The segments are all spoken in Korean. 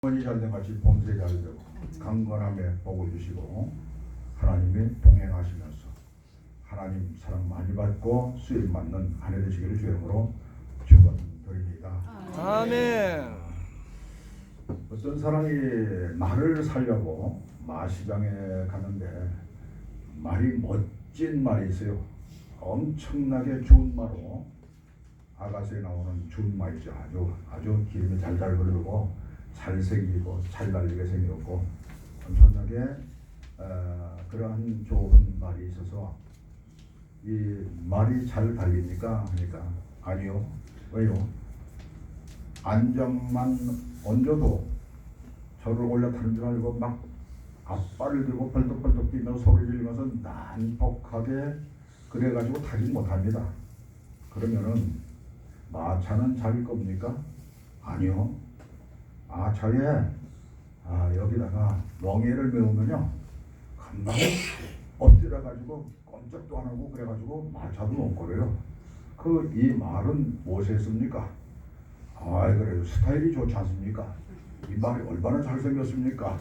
번이 잘된 같이 범죄 잘되고 강건함에 복을 주시고 하나님이 동행하시면서 하나님 사랑 많이 받고 수입 맞는 한 해 되시기를 주님으로 축원드립니다. 아멘. 어떤 사람이 말을 살려고 마시장에 갔는데 말이 멋진 말이 있어요. 엄청나게 좋은 말로 아가서에 나오는 좋은 말이죠. 아주 기름이 잘잘 흐르고 잘생기고 잘 달리게 생겼고 엄청나게 그러한 좋은 말이 있어서 이 말이 잘 달립니까? 그러니까 아니요. 왜요? 안전만 얹어도 저를 올려 타는 줄 알고 막 앞발을 들고 벌떡벌떡 뛰면서 소리 지르면서 난폭하게 그래가지고 타지 못합니다. 그러면은 마차는 잘 겁니까? 아니요. 마차에 여기다가 멍에를 메우면요 금방 엎드려가지고 꼼짝도 안 하고 그래가지고 마차도 못 걸어요. 이 말은 무엇에 씁니까? 그래요. 스타일이 좋지 않습니까? 이 말이 얼마나 잘생겼습니까?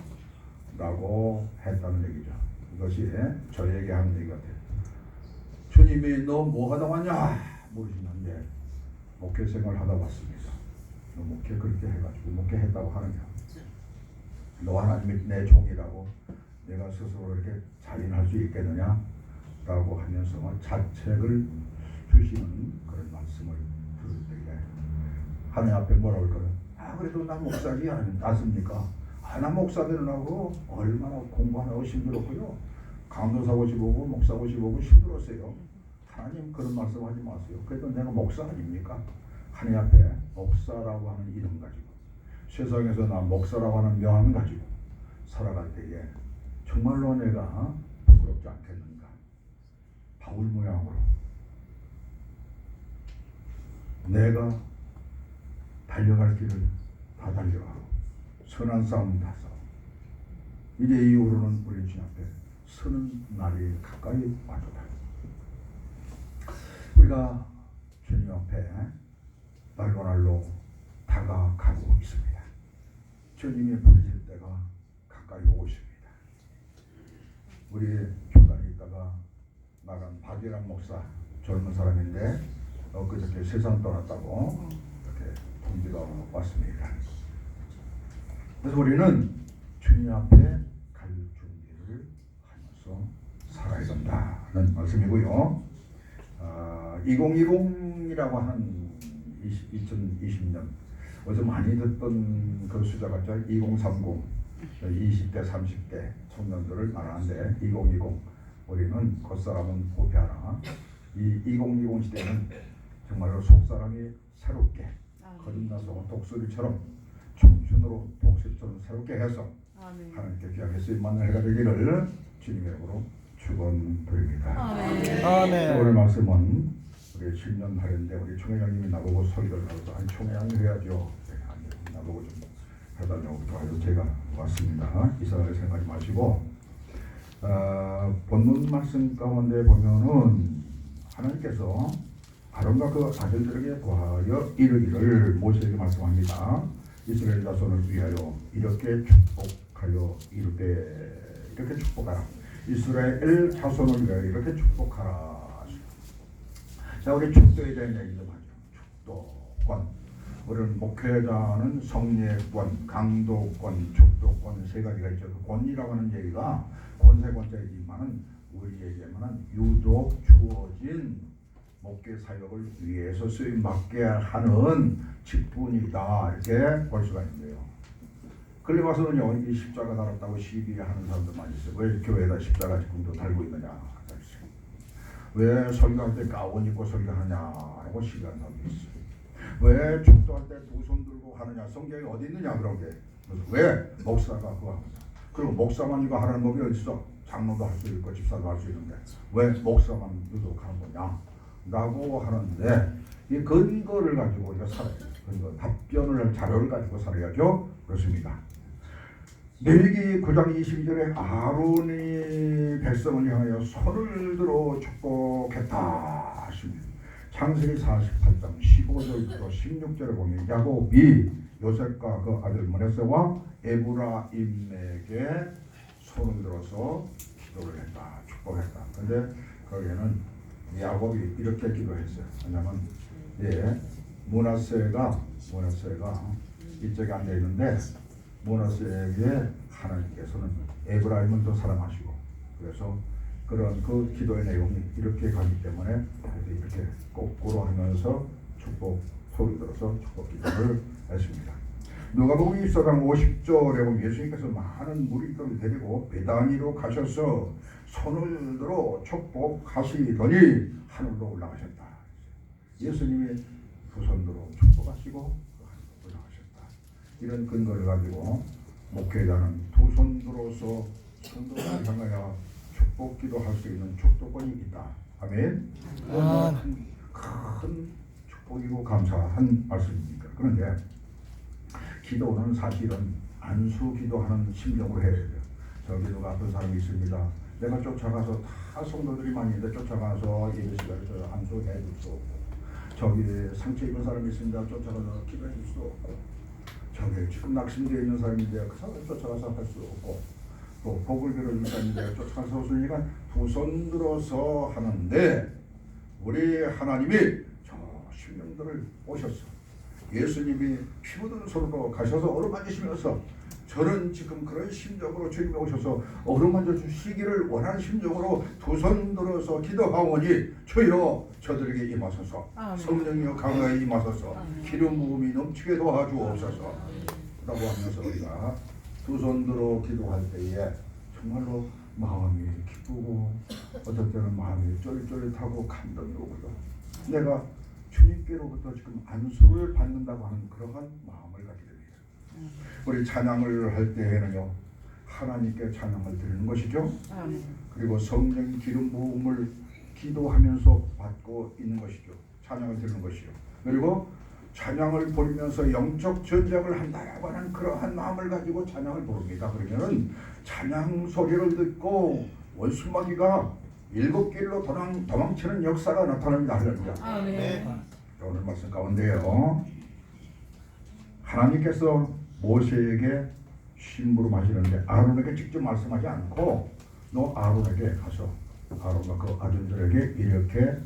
라고 했다는 얘기죠. 이것이 저에게 하는 얘기 같아요. 주님이 너 뭐 하다 왔냐? 물으시는데 목회 생활 하다 왔습니다. 너 목회 그렇게 해가지고 목회했다고 하느냐? 너 하나님이 내 종이라고 내가 스스로 이렇게 자인할 수 있겠느냐? 라고 하면서 자책을 주시는 그런 말씀을 들을 때에 하나님 앞에 뭐라고 할까요? 그래도 난 목사지 않습니까? 나 목사 되느라고 얼마나 공부하느라고 힘들었고요. 강도사 고시 보고 목사 고시 보고 힘들었어요. 하나님 그런 말씀 하지 마세요. 그래도 내가 목사 아닙니까? 하나님 앞에 목사라고 하는 이름 가지고 세상에서 나 목사라고 하는 명함 가지고 살아갈 때에 정말로 내가 부끄럽지 않겠는가? 바울 모양으로 내가 달려갈 길을 다 달려가고 선한 싸움 다 싸워 이제 이후로는 우리 주님 앞에 서는 날이 가까이 왔다. 우리가 주님 앞에 날로 날로 다가가고 있습니다. 주님이 부르실 때가 가까이 오고 있습니다. 우리 교단에 있다가 나간 박예란 목사 젊은 사람인데 그저께 세상 떠났다고 이렇게 통지가 왔습니다. 그래서 우리는 주님 앞에 갈 준비를 하면서 살아야 된다는 말씀이고요. 2020이라고 하는 2020년 어디서 많이 듣던 그 숫자 같죠? 2030 20대 30대 청년들을 말하는데 2020 우리는 겉사람은 보피하나 이 2020 시대는 정말로 속사람이 새롭게 거듭나서 독수리처럼 청춘으로 독수리처럼 새롭게 해서 하나님께 귀하게 쓰임받는 해가 되기를 주님의 이름으로 축원드립니다. 아멘. 오늘 말씀은 우리 7년 하는데 우리 총회장님이 나보고 설교를 하면서 총회장이 해야죠. 나보고 좀 해달라고 해서 제가 왔습니다. 이상하게 생각하지 마시고 본문 말씀 가운데 보면은 하나님께서 아론과 그 아들들에게 구하여 이르기를 모세에게 말씀합니다. 이스라엘 자손을 위하여 이렇게 축복하여 이르되 이렇게 축복하라. 이스라엘 자손을 위하여 이렇게 축복하라. 자, 우리 축도에 대한 얘기 좀 하죠. 축도권. 우리는 목회자는 성례권, 강도권, 축도권 세 가지가 있죠. 그 권이라고 하는 얘기가 권세권자이지만은 우리에게만은 유독 주어진 목회 사역을 위해서 쓰임받게 하는 직분이다 이렇게 볼 수가 있는데요. 그리 와서는요, 이 십자가 달았다고 시비하는 사람들 많이 있어요. 왜 교회에다 십자가 지금도 달고 있느냐? 왜 설교할 때 가운 입고 설교하느냐라고 시비하는 사람도 있어요. 왜 축도할 때 두 손 들고 하느냐? 성경에 어디 있느냐 그런 게. 왜 목사가 그거 합니다. 그리고 목사만 이거 하라는 법이 어디 있어? 장로도 할 수 있고 집사도 할 수 있는데 왜 목사만 유독하는 거냐? 라고 하는데 이 근거를 가지고 우리가 살아야 돼요. 근거, 답변을 할 자료를 가지고 살아야죠. 그렇습니다. 레위기 9장 22절에 아론이 백성을 향하여 손을 들어 축복했다 하십니다. 창세기 48장 15절부터 16절에 보면 야곱이 요셉과 그 아들 머네세와 에브라임에게 손을 들어서 기도를 했다, 축복했다. 근데 거기에는 야곱이 이렇게 기도했어요. 왜냐하면 므낫세가 이쪽에 앉아 있는데 므낫세에게 하나님께서는 에브라임을 더 사랑하시고, 그래서 그런 그 기도의 내용이 이렇게 가기 때문에 이렇게 거꾸로 하면서 축복 소리 들어서 축복 기도를 했습니다. 누가복음 24장 50절에 보면 예수님께서 많은 무리들을 데리고 베다니로 가셔서 손을 들어 축복하시더니 하늘로 올라가셨다. 예수님이 두 손으로 축복하시고 올라가셨다. 이런 근거를 가지고 목회자는 두 손 들어서 천국을 향하여 축복 기도할 수 있는 축도권이 있다. 아멘. 큰 축복이고 감사한 말씀입니다. 그런데 기도는 사실은 안수 기도하는 심정으로 해야 돼요. 저기 누가 아픈 사람이 있습니다. 내가 쫓아가서 다 성도들이 많이 있는데 쫓아가서 예배 시간에 안수해 줄 수 없고, 저기 상처 입은 사람이 있습니다. 쫓아가서 기도해 줄 수 없고, 저기 지금 낙심되어 있는 사람인데 그 사람을 쫓아가서 할 수 없고, 또 복을 빌어줄 사람인데 쫓아가서 없으니까 두 손 들어서 하는데, 우리 하나님이 저 심령들을 오셔서 예수님이 피 묻은 손으로 가셔서 어루만지시면서 저는 지금 그런 심정으로 주님이 오셔서 어루만져 주시기를 원하는 심정으로 두 손 들어서 기도하오니 주여 저들에게 임하소서. 성령이여 강하게 임하소서. 기름 부음이 넘치게 도와주옵소서 라고 하면서 우리가 두 손 들어 기도할 때에 정말로 마음이 기쁘고 어떨 때는 마음이 쫄깃쫄깃하고 감동이 오고요. 내가 주님께로부터 지금 안수를 받는다고 하는 그러한 마음을 갖게 됩니다. 우리 찬양을 할 때에는요, 하나님께 찬양을 드리는 것이죠. 그리고 성령 기름 부음을 기도하면서 받고 있는 것이죠. 찬양을 드리는 것이죠. 그리고 찬양을 부르면서 영적 전쟁을 한다라고 하는 그러한 마음을 가지고 찬양을 부릅니다. 그러면은 찬양 소리를 듣고 원수마귀가 일곱 길로 도망치는 역사가 나타납니다. 할렐루야. 오늘 말씀 가운데요, 하나님께서 모세에게 심부름하시는데 아론에게 직접 말씀하지 않고 너 아론에게 가서 아론과 그 아들들에게 이렇게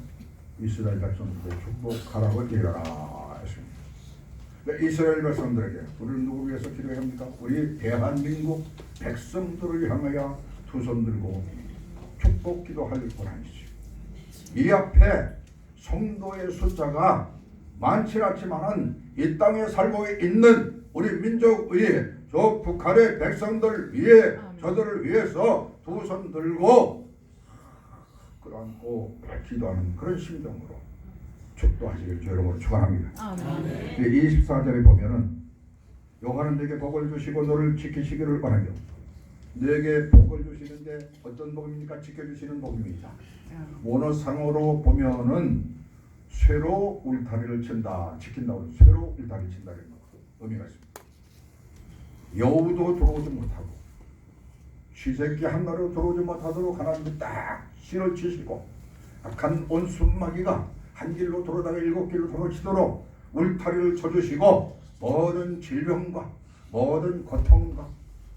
이스라엘 백성들에게 축복하라고 이르라 했습니다. 이스라엘 백성들에게 우리는 누구 위해서 기도해야 합니까? 우리 대한민국 백성들을 향하여 두 손 들고 축복 기도할 권한이죠. 이 앞에 성도의 숫자가 많지 않지만은 이 땅에 살고 있는 우리 민족 위에 저 북한의 백성들 위에 저들을 위해서 두 손 들고 끌어안고 기도하는 그런 심정으로 축도하시길 주 여러분을 축원합니다. 24절에 보면은 여호와는 내게 복을 주시고 너를 지키시기를 원하며, 내게 복을 주시는데 어떤 복입니까? 지켜주시는 복입니다. 원어상으로 보면은 쇠로 울타리를 친다, 지킨다고 쇠로 울타리를 친다는 의미가 있습니다. 여우도 들어오지 못하고 쥐새끼 하나로 들어오지 못하도록 하나님이 딱 실을 치시고, 악한 온순마귀가 한 길로 들어오다가 일곱 길로 도망치도록 울타리를 쳐주시고, 모든 질병과 모든 고통과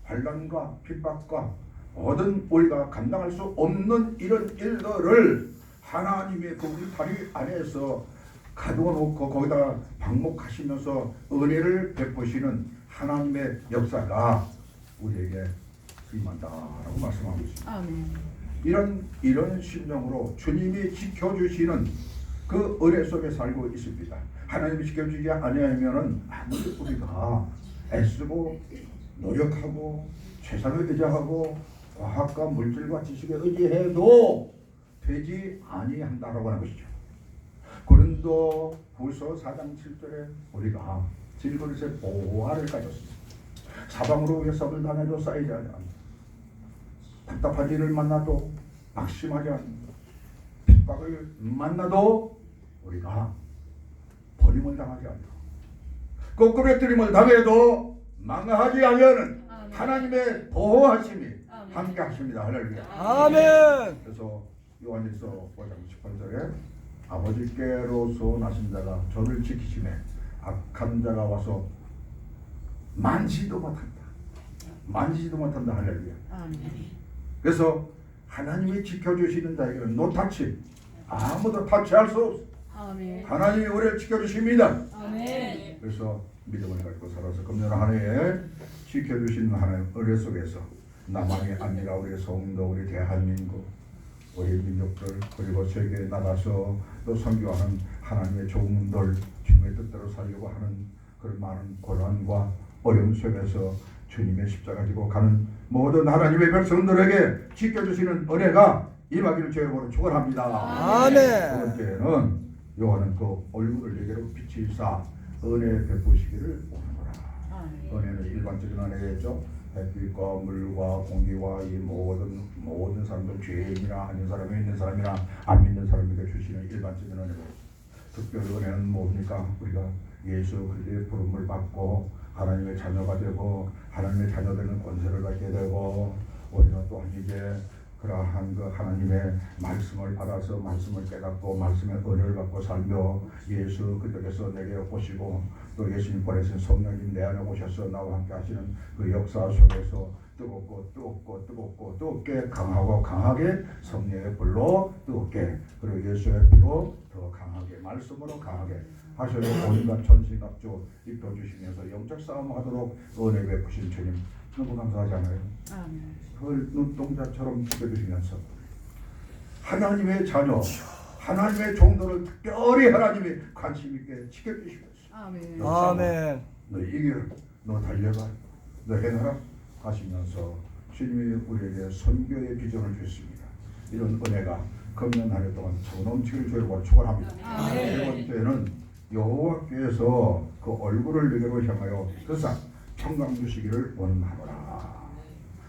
환난과 핍박과 모든 우리가 감당할 수 없는 이런 일들을 하나님의 그 울타리 안에서 가두어 놓고 거기다 방목하시면서 은혜를 베푸시는 하나님의 역사가 우리에게 임한다라고 말씀하고 있습니다. 이런 심정으로 주님이 지켜주시는 그 은혜 속에 살고 있습니다. 하나님이 지켜주지 아니하면은 아무리 우리가 애쓰고 노력하고 최선을 의지하고 과학과 물질과 지식에 의지해도 되지 아니한다라고 하는 것이죠. 고린도 후서 4장 7절에 우리가 질그릇의 보화를 가졌습니다. 사방으로 우리의 썩을 당해도 쌓이지 않습니다. 답답한 일을 만나도 낙심하지 않습니다. 핍박을 만나도 우리가 버림을 당하지 않고 거꾸로뜨림을 당해도 망하지 아니하는 하나님의 보호하심이 함께 하십니다. 할렐루야. 아멘. 그래서 요한일서 5장 18절에 아버지께로서 나신 자가 저를 지키시매 악한 자가 와서 만지도 못한다. 만지지도 못한다. 할렐루야. 아멘. 그래서 하나님이 지켜주시는 자에게는 노타치, 아무도 타치할 수 없어. 아멘. 하나님이 우리를 지켜주십니다. 아멘. 그래서 믿음을 가지고 살아서 금년 한 해에 지켜주시는 하나님 은혜 속에서 남한이 아니라 우리 성도, 우리 대한민국, 우리 민족들, 그리고 세계에 나가서 또 선교하는 하나님의 종들, 주님의 뜻대로 살려고 하는 그런 많은 고난과 어려움 속에서 주님의 십자가 지고 가는 모든 하나님의 백성들에게 지켜주시는 은혜가 임하기를 주님으로 축원합니다. 아멘. 두 번째는 요한은 그 얼굴을 내게로 비치사 은혜 베푸시기를 원하노라. 아멘. 은혜는 일반적인 은혜겠죠. 햇빛과 물과 공기와 이 모든 사람들, 죄인이나 아닌 사람이 있는 사람이나 안 믿는 사람에게 주시는 일반적인 은혜고, 특별 은혜는 뭡니까? 우리가 예수 그리스도의 부름을 받고 하나님의 자녀가 되고 하나님의 자녀되는 권세를 갖게 되고, 우리가 또한 이제 그러한 그 하나님의 말씀을 받아서 말씀을 깨닫고 말씀의 은혜를 받고 살며 예수 그리스도께서 내게 오시고 또 예수님 보내신 성령님 내 안에 오셔서 나와 함께 하시는 그 역사 속에서 뜨겁게 강하고 강하게 성령의 불로 뜨겁게, 그리고 예수의 피로 더 강하게 말씀으로 강하게 하시는 온갖 전신갑주 입혀주시면서 영적 싸움하도록 은혜 베푸신 주님 너무 감사하잖아요. 아멘. 그걸 눈동자처럼 지켜주시면서 하나님의 자녀, 하나님의 종들을 특별히 하나님이 관심 있게 지켜주시면서 아멘. 아멘. 너 이겨, 너 달려가, 너 해내라 하시면서 주님이 우리에게 선교의 비전을 주셨습니다. 이런 은혜가 금년 한 해 동안 넘치기를 주님으로 축원합니다. 세 번째는 여호와께서 그 얼굴을 내게로 향하여 그사 평강 주시기를 원하노라.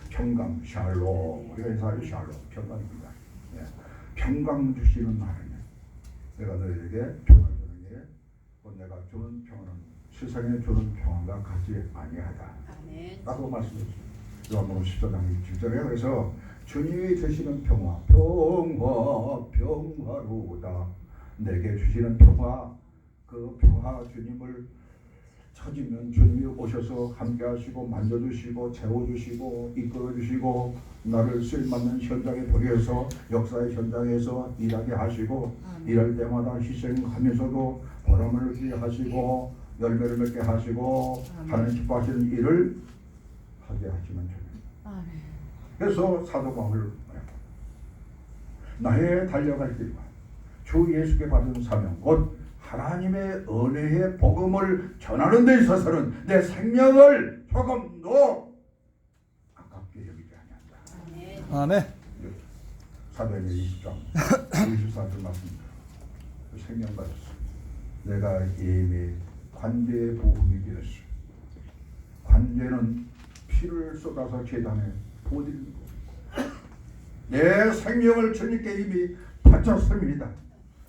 평강, 샬롬. 우리가 인사하는 샬롬, 평강입니다. 예. 평강 주시는 하나님. 내가 너희에게 평안 주는 게 내가 주는 평안은 세상에 주는 평안과 같이 아니하다. 아멘. 라고 말씀드렸습니다. 요한복음 14장 7절에 그래서 주님이 주시는 평화로다. 내게 주시는 평화, 그 평화 주님을 찾으면 주님이 오셔서 함께 하시고 만져주시고 채워주시고 이끌어주시고 나를 쓰임받는 현장에 보내서 역사의 현장에서 일하게 하시고 일할 때마다 희생하면서도 보람을 느끼게 하시고 열매를 맺게 하시고 하나님 기뻐하시는 일을 하게 하시면 주님. 아멘. 그래서 사도 바울 나의 달려갈 길과 주 예수께 받은 사명 곧 하나님의 은혜의 복음을 전하는 데 있어서는 내 생명을 조금도 아깝게 여기지 아니한다. 아멘. 사도행전 20장 24절 말씀입니다. 생명 가졌어. 내가 이미 관제의 보험이 되었어. 관제는 피를 쏟아서 제단에 부어드리는 거. 내 생명을 주님께 이미 바쳤습니다.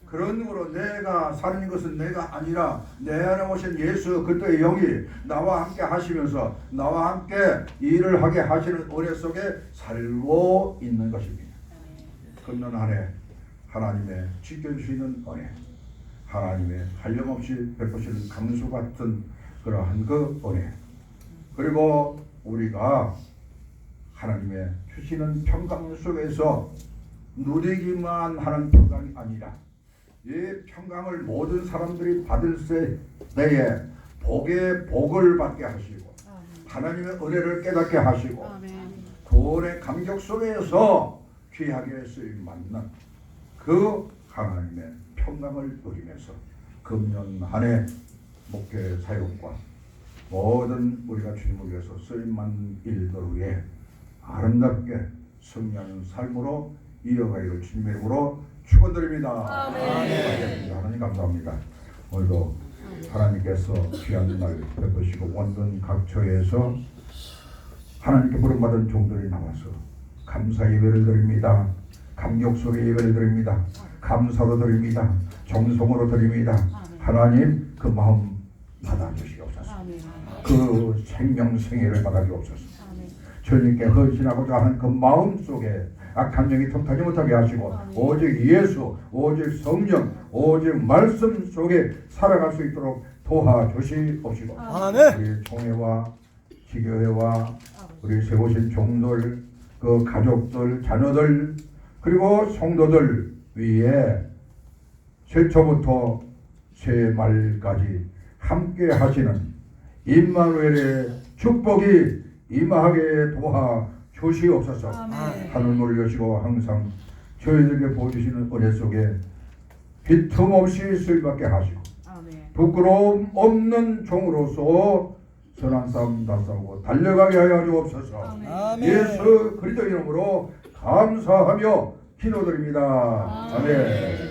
그런 으로 내가 사는 것은 내가 아니라 내 안에 오신 예수 그리스도의 영이 나와 함께 하시면서 나와 함께 일을 하게 하시는 은혜 속에 살고 있는 것입니다. 금년 한 해 하나님의 지켜주시는 은혜, 하나님의 한량없이 베푸시는 강수 같은 그러한 그 은혜, 그리고 우리가 하나님의 주시는 평강 속에서 누리기만 하는 평강이 아니라 이 평강을 모든 사람들이 받을 때에 복의 복을 받게 하시고 하나님의 은혜를 깨닫게 하시고 구원의 감격 속에서 귀하게 쓰임 받는 그 하나님의 평강을 누리면서 금년 한 해 목회 사역과 모든 우리가 주님을 위해서 쓰임 받는 일들 위해 아름답게 승리하는 삶으로 이어가기를 주님의 이름으로 축원드립니다. 아멘. 하나님 감사합니다. 오늘도 하나님께서 귀한 날 베푸시고 원전 각처에서 하나님께 부름받은 종들이 나와서 감사 예배를 드립니다. 감격 속에 예배를 드립니다. 감사로 드립니다. 정성으로 드립니다. 하나님 그 마음 받아주시옵소서. 그 생명생애를 받아주옵소서. 주님께 헌신하고자 하는 그 마음 속에 악한 영이 틈타지 못하게 하시고 오직 예수, 오직 성령, 오직 말씀 속에 살아갈 수 있도록 도와주시옵시고 아멘. 우리 총회와 지교회와 우리 세우신 종들, 그 가족들, 자녀들, 그리고 성도들 위에 최초부터 새말까지 함께 하시는 임마누엘의 축복이 임하게 도와 주시옵소서. 하늘 올려시고 항상 저희들에게 보여주시는 은혜 속에 빈틈없이 쓰임받게 하시고 부끄러움 없는 종으로서 선한 싸움 다 싸우고 달려가게 하여 주옵소서. 아멘. 예수 그리스도 이름으로 감사하며 기도드립니다. 아멘.